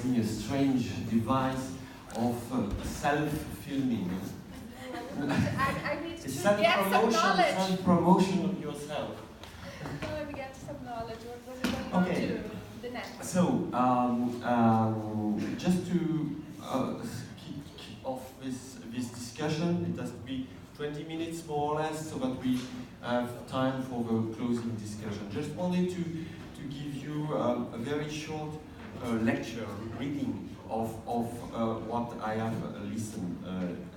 using a strange device of self-filming. I need to get some knowledge. Self-promotion of yourself. We get some knowledge. What was it going on to the next? So, just to kick off this discussion, it has to be 20 minutes more or less, so that we have time for the closing discussion. Just wanted to give you a very short lecture, reading of what I have listened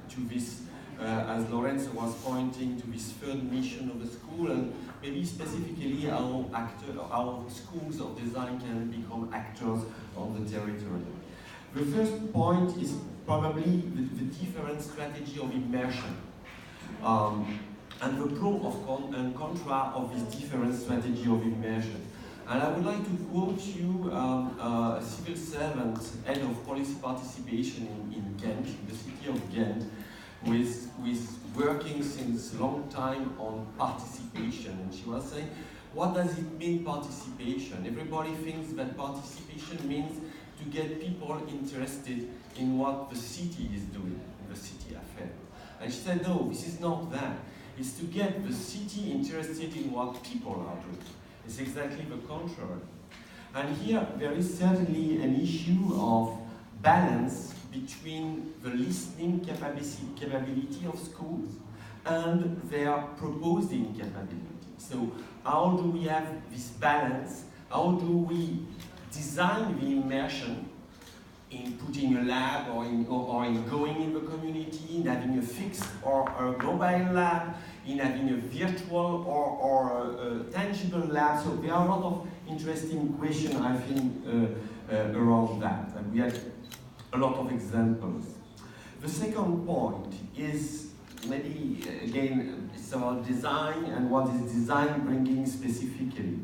to this, as Lorenzo was pointing to this third mission of the school, and maybe specifically how schools of design can become actors on the territory. The first point is probably the different strategy of immersion. And the pro and contra of this different strategy of immersion. And I would like to quote you a civil servant, head of policy participation in Ghent, in the city of Ghent, with working since a long time on participation. And she was saying, what does it mean, participation? Everybody thinks that participation means to get people interested in what the city is doing, in the city affair. And she said, no, this is not that. It's to get the city interested in what people are doing. It's exactly the contrary. And here, there is certainly an issue of balance between the listening capability of schools and their proposing capability. So how do we have this balance? How do we design the immersion in putting a lab or in going in the community, in having a fixed or a mobile lab, in having a virtual or a tangible lab? So there are a lot of interesting questions, I think, around that. And we have a lot of examples. The second point is maybe, again, it's about design and what is design bringing specifically.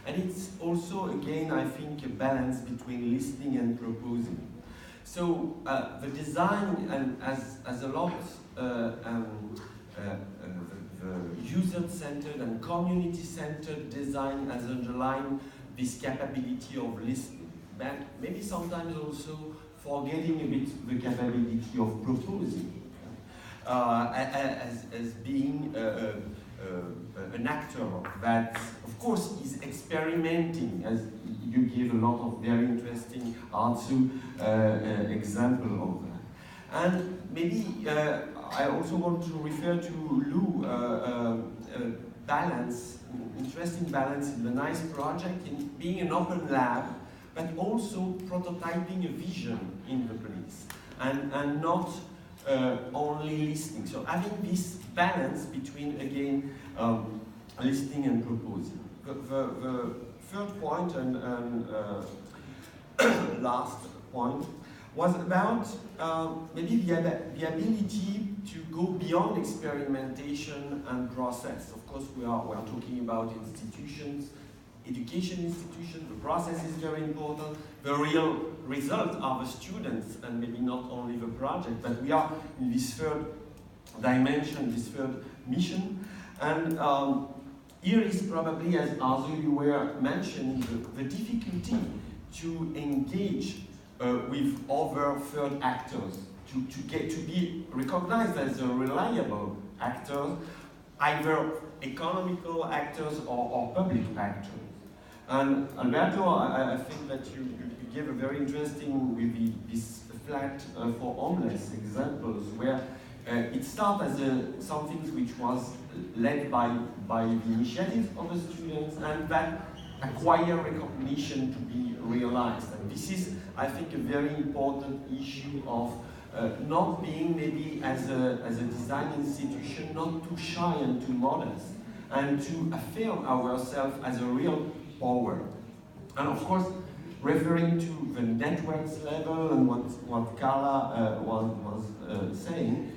And it's also, again, I think, a balance between listening and proposing. So the design, and as a lot, the user-centered and community-centered design has underlined this capability of listening, but maybe sometimes also forgetting a bit the capability of proposing as being an actor that, of course, is experimenting, as you give a lot of very interesting Arzu example of that. And maybe I also want to refer to Lou, balance, interesting balance in the NICE project in being an open lab, but also prototyping a vision in the place, and not only listening. So having this balance between, again, listening and proposing. The third point and last point was about maybe the ability to go beyond experimentation and process. Of course, we are talking about institutions, education institutions. The process is very important. The real result are the students, and maybe not only the project, but we are in this third dimension, this third mission. And here is probably, as Arzu, you were mentioning, the difficulty to engage with other third actors, to be recognized as a reliable actor, either economical actors or public actors. And Alberto, I think that you gave a very interesting, with this flat for homeless examples, where it started as something which was led by the initiative of the students, and that acquire recognition to be realized. And this is, I think, a very important issue of not being maybe as a design institution, not too shy and too modest, and to affirm ourselves as a real power. And of course, referring to the networks level and what Carla was saying,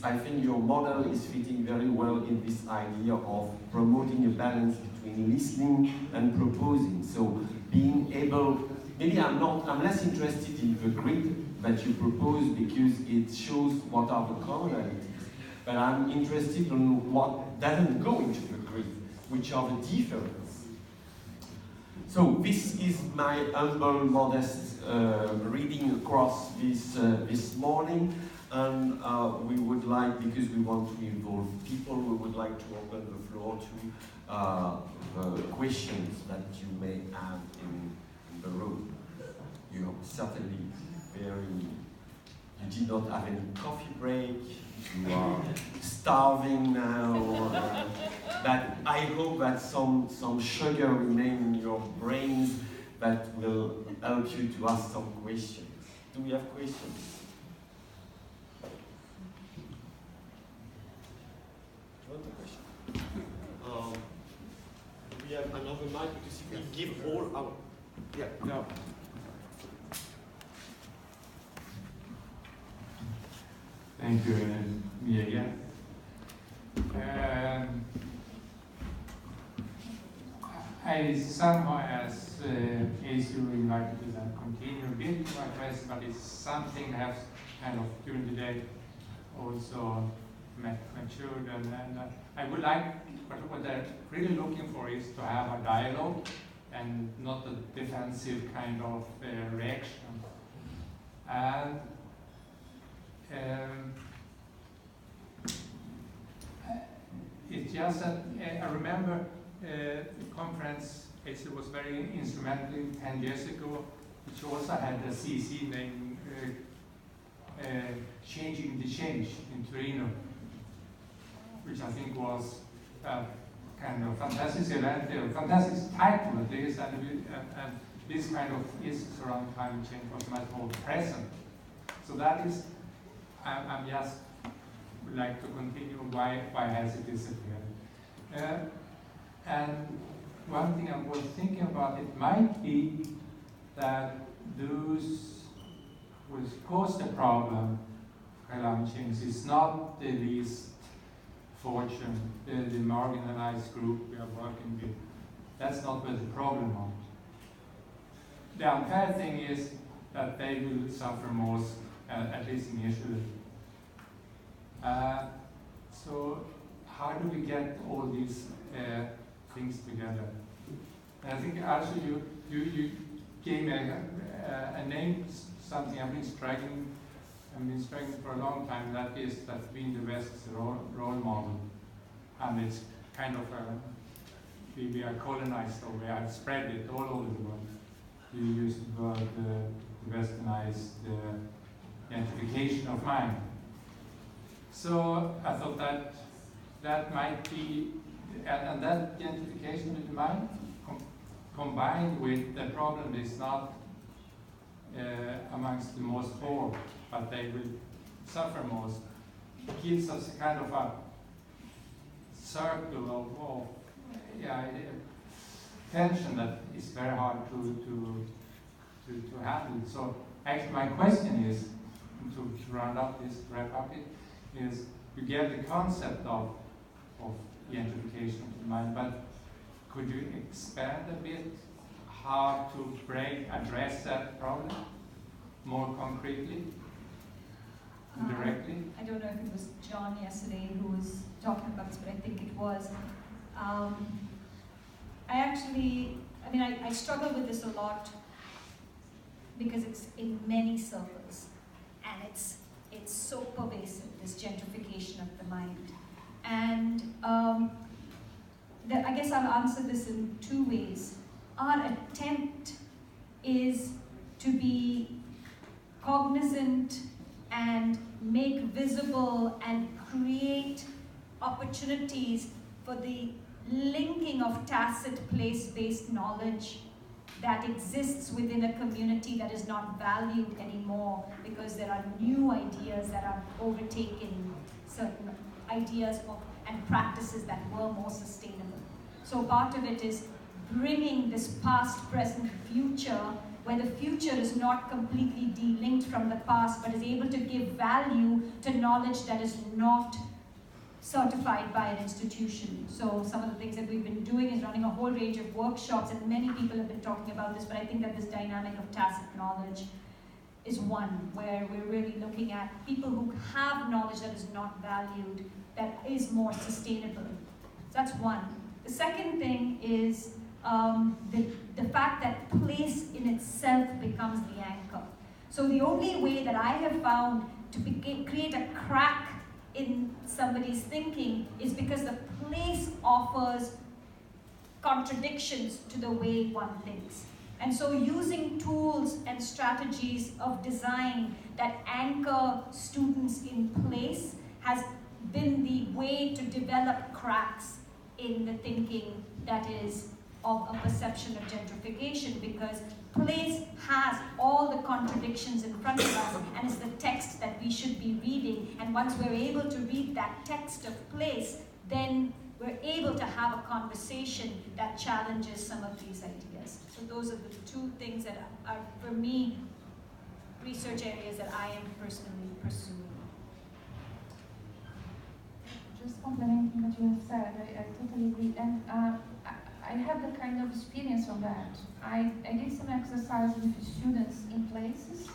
I think your model is fitting very well in this idea of promoting a balance between listening and proposing. So being able, maybe I'm less interested in the grid that you propose because it shows what are the commonalities, but I'm interested in what doesn't go into the grid, which are the differences. So this is my humble, modest across this morning, and we would like, because we want to involve people, we would like to open the floor to the questions that you may have in the room. You are certainly you did not have any coffee break, you are starving now, but I hope that some sugar remains in your brains that will help you to ask some questions. Do we have questions? Do you want a question? Do we have another mic to see if we give all our... Yeah, no. Thank you, me again. I somehow, as Arzu invited to that, continue a bit my question, but it's something that has kind of during the day also matured, and I would like, what they're really looking for is to have a dialogue and not a defensive kind of reaction. And it's just that I remember the conference Arzu was very instrumental 10 years ago, which also had a CC name, Changing the Change in Torino, which I think was kind of fantastic event, fantastic title at least, and this kind of issues around climate change was much more present. So that is, I'm just would like to continue why has it disappeared. And one thing I was thinking about, it might be that those who cause the problem, climate change, is not the least fortune, the marginalized group we are working with. That's not where the problem is. The unfair thing is that they will suffer most, at least initially. So how do we get all these things together? And I think Arzu, you gave a name, something I've been struggling for a long time, that is that being the West's role model. And it's kind of we are colonized, or we have spread it all over the world. You use the word westernized gentrification of mind. So I thought that might be, and that gentrification of the mind combined with the problem is not amongst the most poor, but they will suffer most, gives us a kind of a circle of tension that is very hard to handle. So actually my question is, to round up this, to wrap up it, is you get the concept of gentrification of the mind, but could you expand a bit how to address that problem more concretely, directly? I don't know if it was John yesterday who was talking about this, but I think it was. I struggle with this a lot because it's in many circles, and it's so pervasive, this gentrification of the mind. And I guess I'll answer this in two ways. Our attempt is to be cognizant and make visible and create opportunities for the linking of tacit place-based knowledge that exists within a community that is not valued anymore because there are new ideas that are overtaking certain ideas and practices that were more sustainable. So part of it is bringing this past, present, future, where the future is not completely delinked from the past, but is able to give value to knowledge that is not certified by an institution. So some of the things that we've been doing is running a whole range of workshops, and many people have been talking about this, but I think that this dynamic of tacit knowledge is one where we're really looking at people who have knowledge that is not valued, that is more sustainable. So that's one. The second thing is the fact that place in itself becomes the anchor. So the only way that I have found to create a crack in somebody's thinking is because the place offers contradictions to the way one thinks. And so using tools and strategies of design that anchor students in place has been the way to develop cracks in the thinking that is of a perception of gentrification, because place has all the contradictions in front of us, and it's the text that we should be reading. And once we're able to read that text of place, then we're able to have a conversation that challenges some of these ideas. So those are the two things that are, for me, research areas that I am personally pursuing. Just complementing what you have said, I totally agree. And I have the kind of experience on that. I did some exercise with students in places,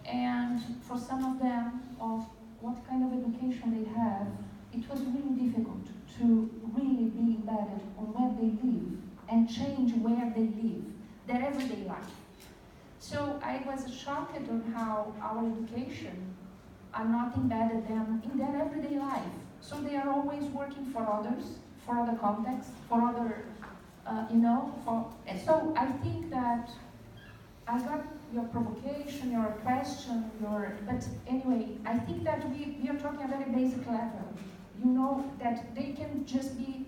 and for some of them, of what kind of education they have, it was really difficult to really be embedded on where they live and change where they live, their everyday life. So I was shocked on how our education are not embedded them in their everyday life. So they are always working for others, for other contexts, for other, and so I think that I got your provocation, your question, but anyway, I think that we are talking a very basic level. You know, that they can just be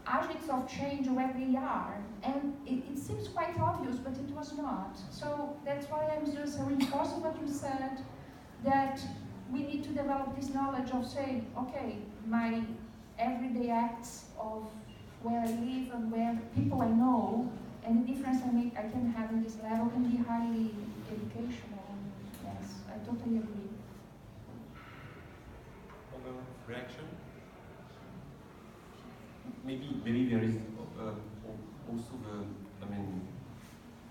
agents of change where they are, and it seems quite obvious, but it was not. So that's why I'm just reinforcing what you said, that we need to develop this knowledge of saying, okay, my everyday acts of where I live and where people I know, and the difference I can have in this level can be highly educational. Yes, I totally agree. Reaction? Maybe there is also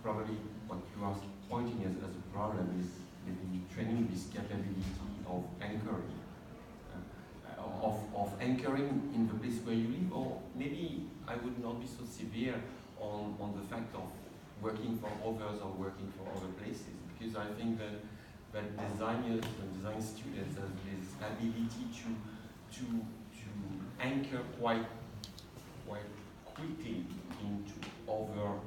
probably what you are pointing as a problem is maybe training this capability of anchoring, of anchoring in the place where you live, or maybe I would not be so severe on the fact of working for others or working for other places, because I think that designers and design students have this ability to anchor quite quickly into other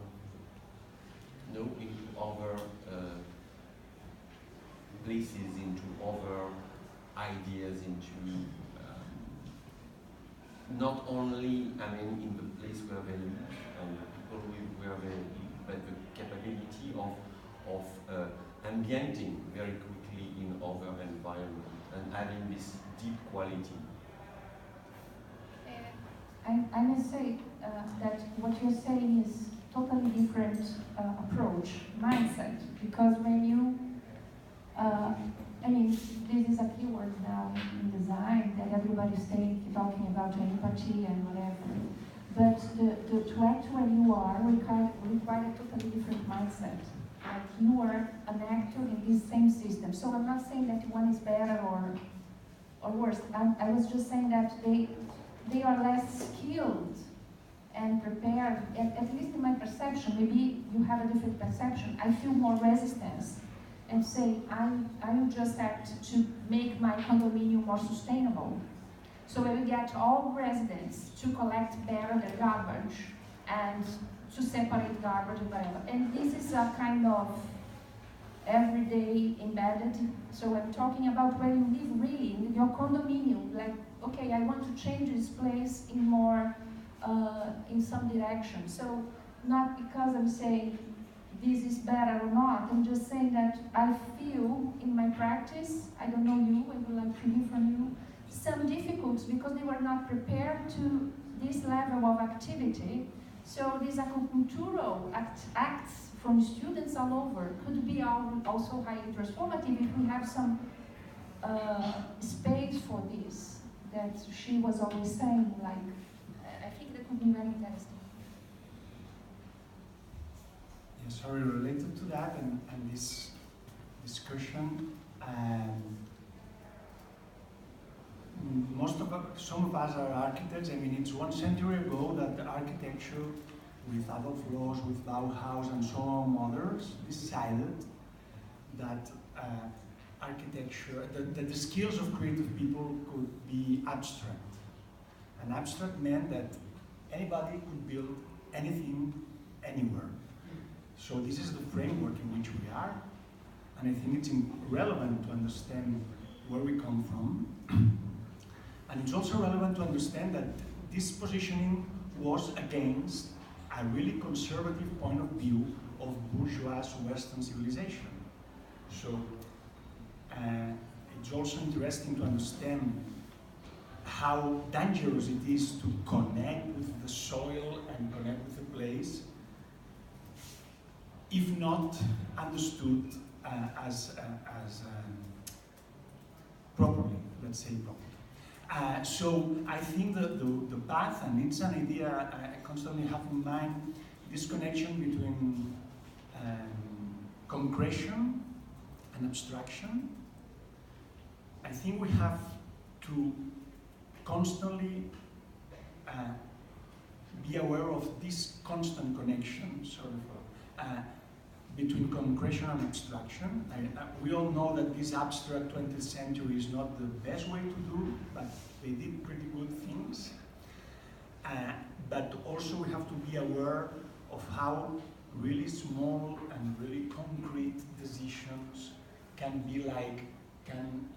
places, into other ideas, into not only in the place where they live and the people where they live, but the capability of ambienting very quickly in other environments and adding this deep quality. I must say that what you're saying is totally different approach, mindset, because when you, this is a keyword now in design that everybody's talking about empathy and whatever, but to act where you are require a totally different mindset. Like you are an actor in this same system. So I'm not saying that one is better or worse. I was just saying that they are less skilled and prepared, at least in my perception. Maybe you have a different perception. I feel more resistance and say, I will just act to make my condominium more sustainable. So I will get all residents to collect better their garbage and to separate garbage and whatever. And this is a kind of everyday embedded. So I'm talking about where you live really, in your condominium, like, okay, I want to change this place in more, in some direction. So not because I'm saying this is better or not, I'm just saying that I feel in my practice, I don't know you, I would like to hear from you, some difficulties because they were not prepared to this level of activity. So these acupunctural acts from students all over could be also highly transformative if we have some space for this, that she was always saying, like, I think that could be very interesting. Yeah, sorry, related to that and this discussion, some of us are architects. I mean, it's 1 century ago that the architecture with Adolf Loos, with Bauhaus and so on others decided that architecture, that the skills of creative people could be abstract. And abstract meant that anybody could build anything, anywhere. So this is the framework in which we are, and I think it's relevant to understand where we come from. And it's also relevant to understand that this positioning was against a really conservative point of view of bourgeois Western civilization. So it's also interesting to understand how dangerous it is to connect with the soil and connect with the place if not understood properly, let's say properly. So I think that the path, and it's an idea I constantly have in mind, this connection between concretion and abstraction. I think we have to constantly be aware of this constant connection, sort of, between concretion and abstraction. We all know that this abstract 20th century is not the best way to do, but they did pretty good things. But also we have to be aware of how really small and really concrete decisions can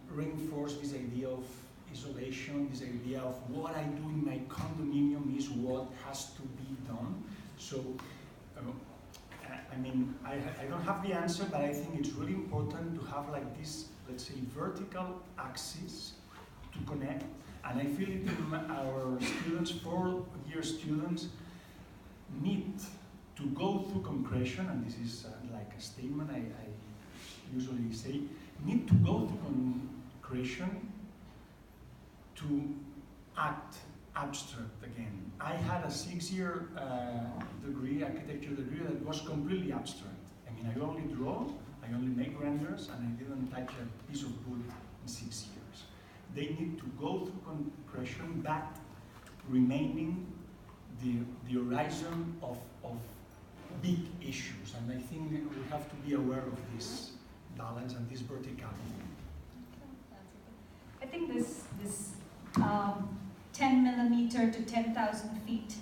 reinforce this idea of isolation, this idea of what I do in my condominium is what has to be done. So, I mean, I don't have the answer, but I think it's really important to have like this, let's say, vertical axis to connect. And I feel it in our students, 4-year students, need to go through concretion, and this is like a statement I usually say, need to go through concretion to act abstract again. I had a 6-year degree, architecture degree, that was completely abstract. I mean, I only draw, I only make renders, and I didn't touch a piece of wood in 6 years. They need to go through concretion, but remaining the horizon of big issues. And I think we have to be aware of this balance and this verticality. I think this 10 millimeter to 10,000 feet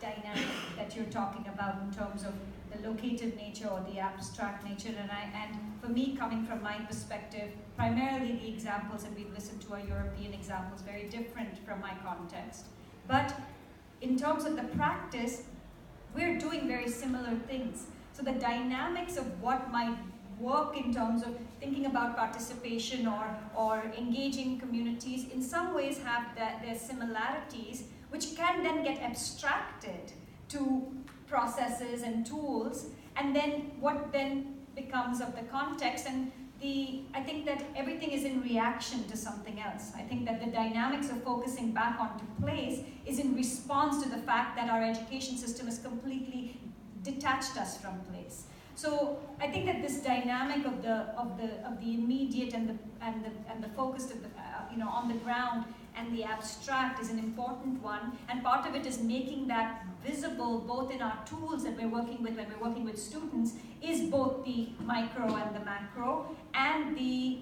dynamic that you're talking about in terms of the locative nature or the abstract nature, and for me, coming from my perspective, primarily the examples that we've listened to are European examples, very different from my context. But in terms of the practice, we're doing very similar things. So the dynamics of what might work in terms of thinking about participation or engaging communities in some ways have their similarities, which can then get abstracted to processes and tools, and then what then becomes of the context. And I think that everything is in reaction to something else. I think that the dynamics of focusing back onto place is in response to the fact that our education system has completely detached us from place. So I think that this dynamic of the immediate and the focus of the on the ground and the abstract is an important one, and part of it is making that visible both in our tools that we're working with when we're working with students, is both the micro and the macro, and the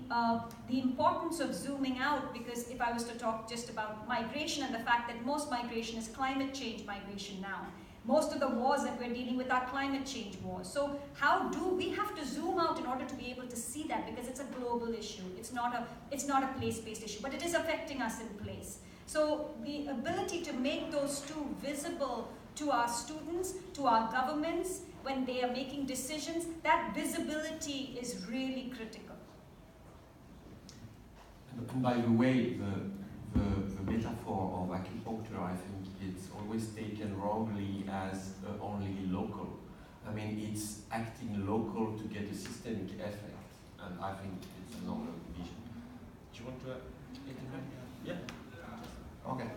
importance of zooming out, because if I was to talk just about migration and the fact that most migration is climate change migration now. Most of the wars that we're dealing with are climate change wars. So how do we have to zoom out in order to be able to see that, because it's a global issue. It's not a place-based issue, but it is affecting us in place. So the ability to make those two visible to our students, to our governments, when they are making decisions, that visibility is really critical. And by the way, the metaphor of acupuncture, I think it's always taken wrongly as only local. I mean, it's acting local to get a systemic effect, and I think it's a longer vision. Do you want to intervene? Yeah. Okay.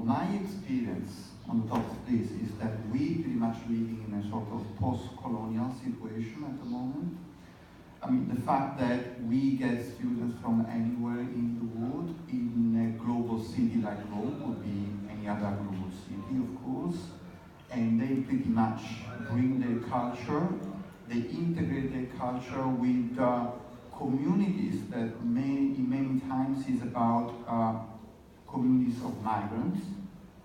My experience on top of this is that we pretty much living in a sort of post-colonial situation at the moment. I mean, the fact that we get students from anywhere in the world in a global city like Rome would be any other global city, of course, and they pretty much bring their culture they integrate their culture with communities that many times is about communities of migrants,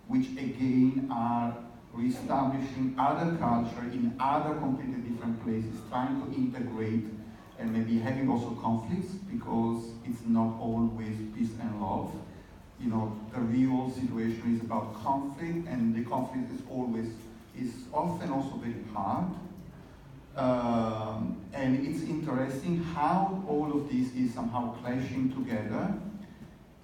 which again are reestablishing other culture in other completely different places, trying to integrate and maybe having also conflicts, because it's not always peace and love. You know, the real situation is about conflict, and the conflict is often also very hard. And it's interesting how all of this is somehow clashing together,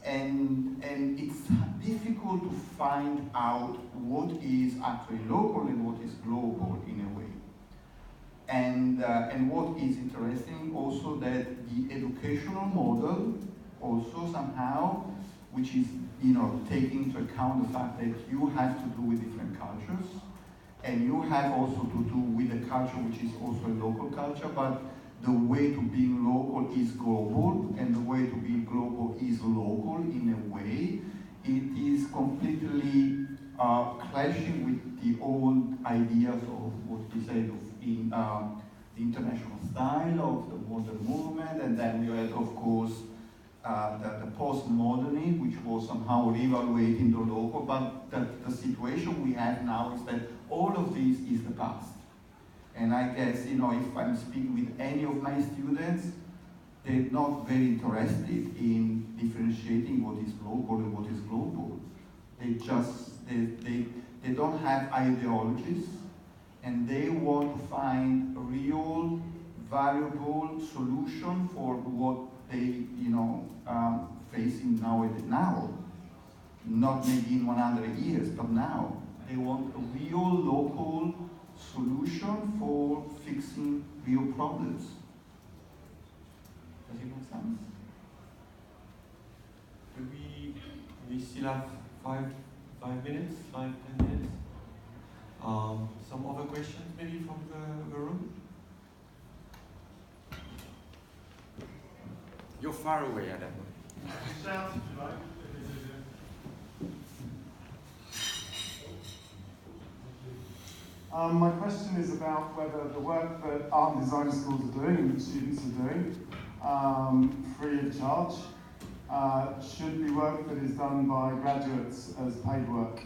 and it's difficult to find out what is actually local and what is global in a way. And what is interesting also that the educational model also somehow, which is, you know, taking into account the fact that you have to do with different cultures, and you have also to do with a culture which is also a local culture, but the way to being local is global, and the way to be global is local in a way. It is completely clashing with the old ideas of what we said in the international style of the modern movement, and then we had, of course, the postmodernism, which was somehow reevaluating the local, but the situation we have now is that all of this is the past. And I guess, you know, if I'm speaking with any of my students, they're not very interested in differentiating what is local and what is global. They don't have ideologies, and they want to find a real, valuable solution for what they, you know, facing now. Not maybe in 100 years, but now. They want a real local solution for fixing real problems. Does it make sense? Do we still have 5 minutes, 5-10 minutes? Some other questions maybe from the room? You're far away, Adam. Shout if you like. My question is about whether the work that art and design schools are doing and students are doing, free of charge, should be work that is done by graduates as paid work.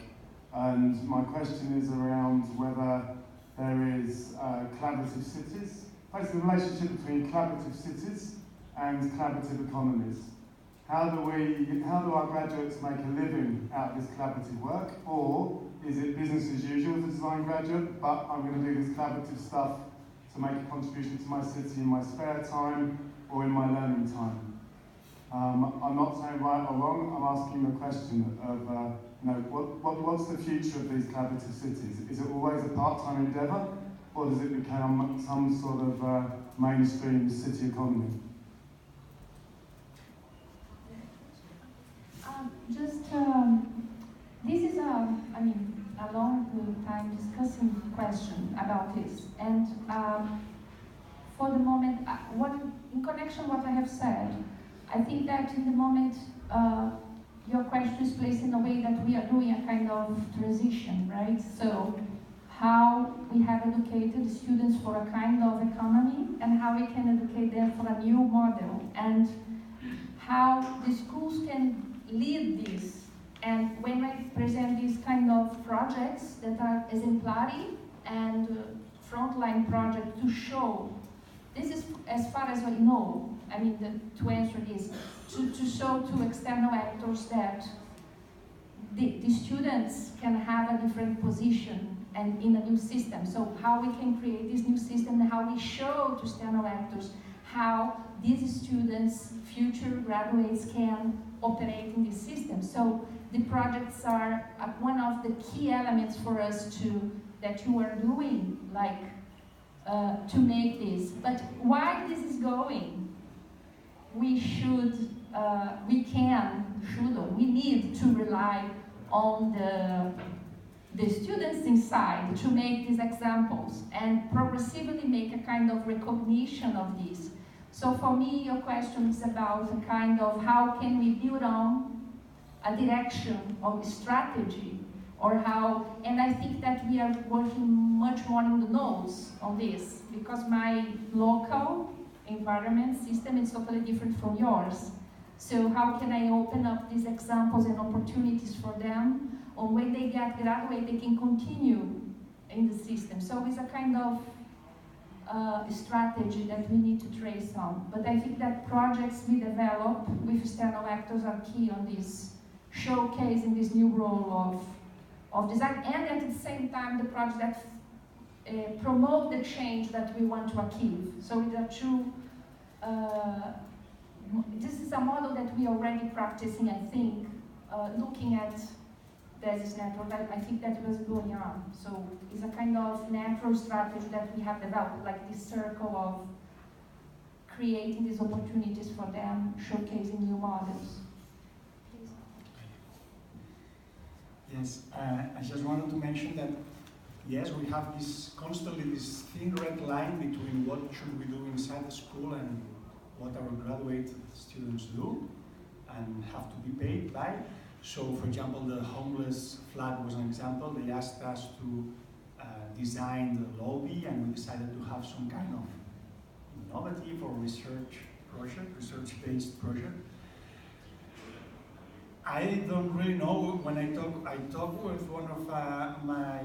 And my question is around whether there is collaborative cities, basically the relationship between collaborative cities and collaborative economies. How do our graduates make a living out of this collaborative work? Or is it business as usual as a design graduate, but I'm going to do this collaborative stuff to make a contribution to my city in my spare time or in my learning time? I'm not saying right or wrong, I'm asking the question of, what's the future of these collaborative cities? Is it always a part-time endeavour, or does it become some sort of mainstream city economy? This is a long time discussing question about this, and for the moment, in connection with what I have said, I think that in the moment your question is placed in a way that we are doing a kind of transition, right? So how we have educated students for a kind of economy, and how we can educate them for a new model, and how the schools can lead this. And when I present these kind of projects that are exemplary and frontline projects to show, this is as far as I know, to answer this, to show to external actors that the students can have a different position and in a new system. So how we can create this new system, and how we show to external actors how these students, future graduates, can operate in this system. So the projects are one of the key elements for us that you are doing, to make this. But why this is going, we need to rely on the students inside to make these examples and progressively make a kind of recognition of this. So for me, your question is about a kind of how can we build on a direction of strategy or how, and I think that we are working much more in the nose on this, because my local environment system is totally different from yours. So how can I open up these examples and opportunities for them, or when they get graduate, they can continue in the system. So it's a kind of strategy that we need to trace on. But I think that projects we develop with external actors are key on this, showcasing this new role of design, and at the same time the projects that promote the change that we want to achieve. So it's a true, this is a model that we are already practicing, I think, looking at this network. I think that was going on. So it's a kind of natural strategy that we have developed, like this circle of creating these opportunities for them, showcasing new models. Yes, I just wanted to mention that, yes, we have constantly this thin red line between what should we do inside the school and what our graduate students do and have to be paid by. So, for example, the homeless flag was an example. They asked us to design the lobby, and we decided to have some kind of innovative or research-based project. I don't really know. When I talked with one of my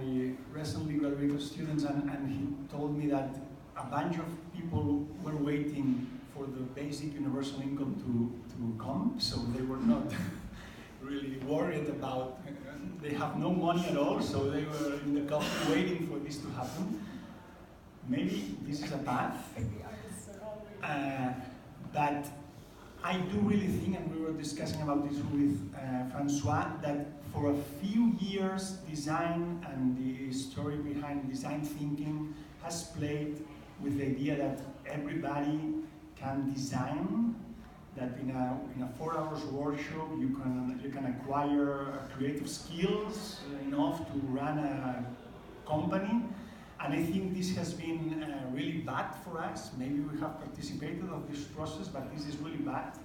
recently graduated students, and he told me that a bunch of people were waiting for the basic universal income to come, so they were not really worried about, they have no money at all, so they were in the coffee waiting for this to happen. Maybe this is a path, but I do really think, and we were discussing about this with François, that for a few years design and the story behind design thinking has played with the idea that everybody can design, that in a 4 hours workshop you can acquire creative skills enough to run a company. And I think this has been really bad for us. Maybe we have participated of this process, but this is really bad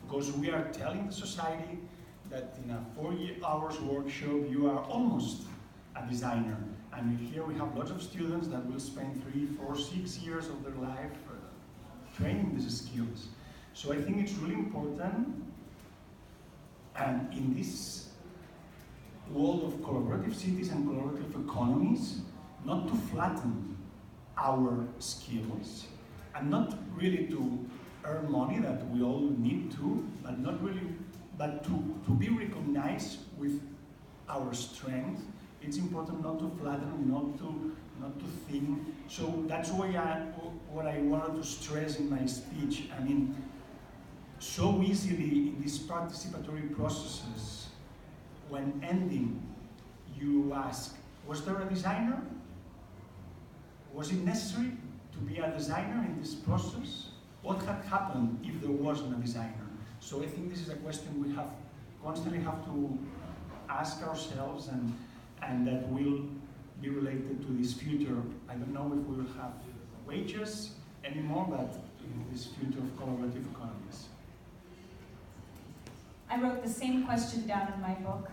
because we are telling the society that in a 4 hours workshop you are almost a designer. And here we have lots of students that will spend 3, 4, 6 years of their life training these skills. So I think it's really important, and in this world of collaborative cities and collaborative economies, not to flatten our skills, and not really to earn money, that we all need to, but not really, but to be recognized with our strength. It's important not to flatten, not to think. So that's why what I wanted to stress in my speech. I mean, so easily in these participatory processes, when ending, you ask, was there a designer? Was it necessary to be a designer in this process? What had happened if there wasn't a designer? So I think this is a question we constantly have to ask ourselves, and that will be related to this future. I don't know if we will have wages anymore, but in this future of collaborative economies. I wrote the same question down in my book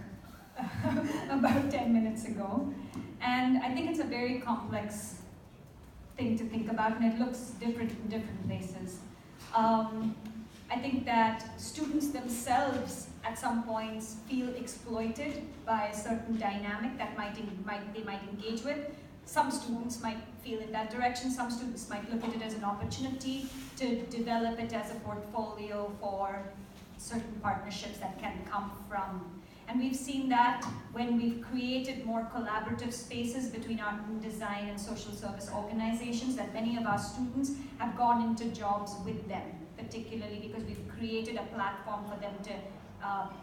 about 10 minutes ago, and I think it's a very complex thing to think about, and it looks different in different places. I think that students themselves at some points feel exploited by a certain dynamic that they might engage with. Some students might feel in that direction, some students might look at it as an opportunity to develop it as a portfolio for certain partnerships that can come from. And we've seen that when we've created more collaborative spaces between art and design and social service organizations, that many of our students have gone into jobs with them, particularly because we've created a platform for them to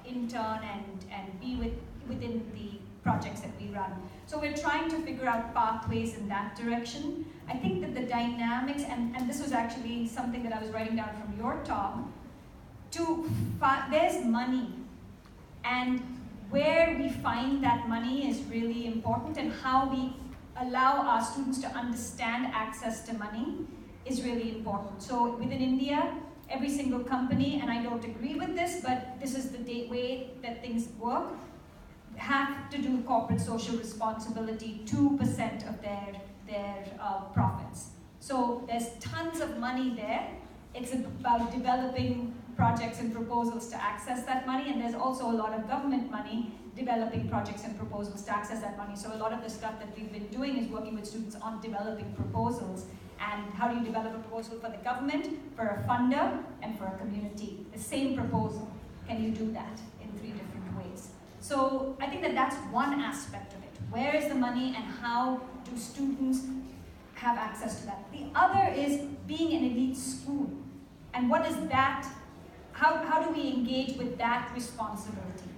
intern and be within the projects that we run. So we're trying to figure out pathways in that direction. I think that the dynamics, and this was actually something that I was writing down from your talk, there's money, and where we find that money is really important, and how we allow our students to understand access to money is really important. So within India, every single company, and I don't agree with this, but this is the way that things work, have to do corporate social responsibility 2% of their profits. So there's tons of money there. It's about developing projects and proposals to access that money, and there's also a lot of government money developing projects and proposals to access that money. So a lot of the stuff that we've been doing is working with students on developing proposals. And how do you develop a proposal for the government, for a funder, and for a community? The same proposal. Can you do that in 3 different ways? So I think that that's one aspect of it. Where is the money and how do students have access to that? The other is being an elite school. And what is that? How do we engage with that responsibility?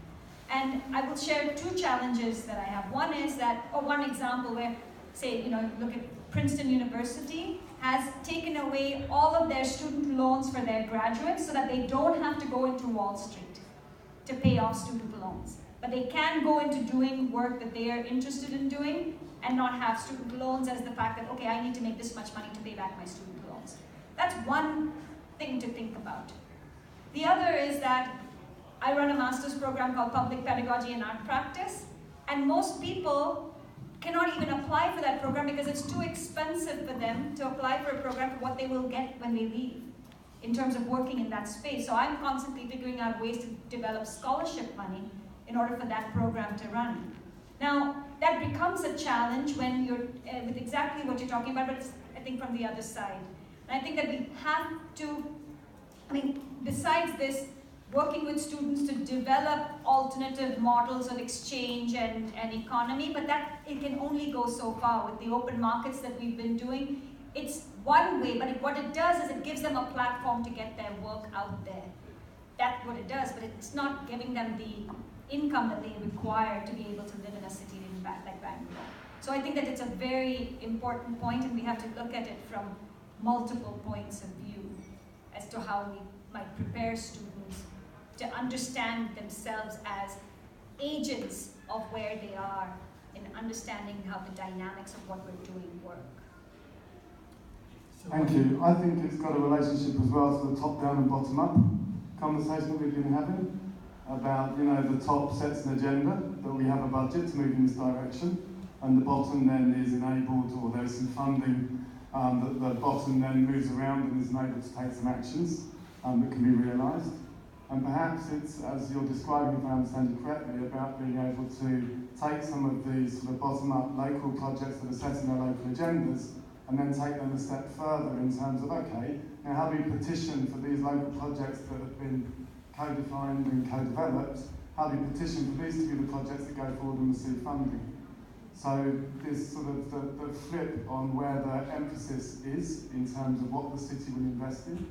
And I will share 2 challenges that I have. One is that, or one example where, say, look at Princeton University has taken away all of their student loans for their graduates so that they don't have to go into Wall Street to pay off student loans. But they can go into doing work that they are interested in doing and not have student loans as the fact that, okay, I need to make this much money to pay back my student loans. That's one thing to think about. The other is that I run a master's program called Public Pedagogy and Art Practice, and most people cannot even apply for that program because it's too expensive for them to apply for a program for what they will get when they leave in terms of working in that space. So I'm constantly figuring out ways to develop scholarship money in order for that program to run. Now, that becomes a challenge when you're with exactly what you're talking about, but it's, I think, from the other side. And I think that we have to, besides this, working with students to develop alternative models of exchange and economy, but that it can only go so far with the open markets that we've been doing. It's one way, but what it does is it gives them a platform to get their work out there. That's what it does, but it's not giving them the income that they require to be able to live in a city like Bangalore. So I think that it's a very important point, and we have to look at it from multiple points of view as to how we might prepare students to understand themselves as agents of where they are in understanding how the dynamics of what we're doing work. Thank you. I think it's got a relationship as well to the top-down and bottom-up conversation that we've been having about, the top sets an agenda, that we have a budget to move in this direction, and the bottom then is enabled, or there's some funding that the bottom then moves around and is enabled to take some actions that can be realised. And perhaps it's, as you're describing, if I understand you correctly, about being able to take some of these sort of bottom-up local projects that are setting their local agendas and then take them a step further in terms of, okay, now how do we petition for these local projects that have been co-defined and co-developed, how do we petition for these to be the projects that go forward and receive funding? So this sort of the flip on where the emphasis is in terms of what the city will invest in.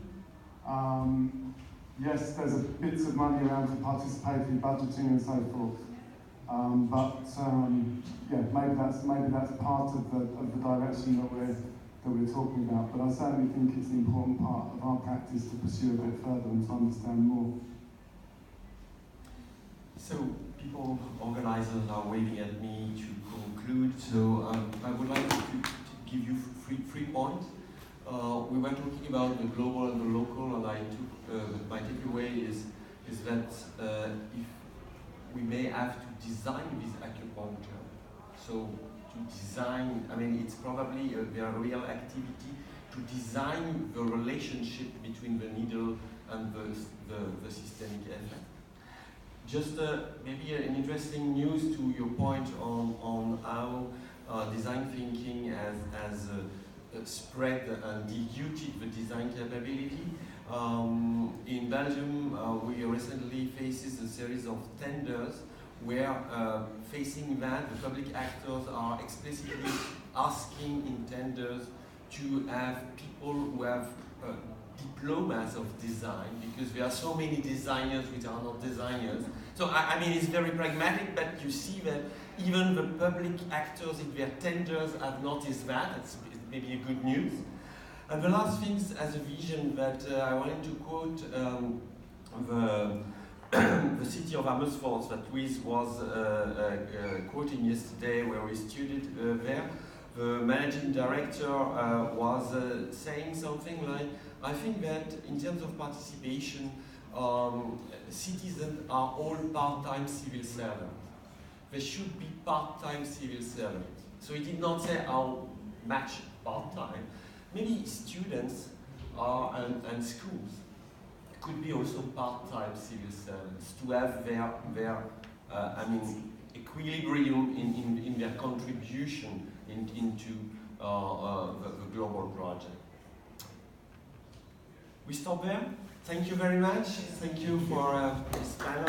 Yes, there's bits of money around for participatory budgeting and so forth, yeah, maybe that's part of the direction that we're talking about. But I certainly think it's an important part of our practice to pursue a bit further and to understand more. So people, organizers are waving at me to conclude. So I would like to give you three points. We were talking about the global and the local, and I took my takeaway is that if we may have to design this acupuncture. So to design, it's probably a very real activity to design the relationship between the needle and the systemic effect. Just maybe an interesting news to your point on how design thinking has spread and diluted the design capability. In Belgium, we recently faced a series of tenders where, facing that, the public actors are explicitly asking in tenders to have people who have diplomas of design, because there are so many designers which are not designers. So it's very pragmatic, but you see that even the public actors in their tenders have noticed that. It's maybe a good news. And the last thing as a vision that I wanted to quote the city of Amersfoort that Louise was quoting yesterday, where we studied there. The managing director was saying something like, I think that in terms of participation, citizens are all part-time civil servants. they should be part-time civil servants. So he did not say how much part-time. Maybe students and schools could be also part-time civil servants to have their equilibrium in their contribution into the global project. We stop there. Thank you very much. Thank you for this panel.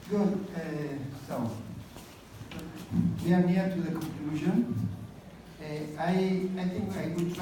Good. So we are near to the conclusion. I think I would try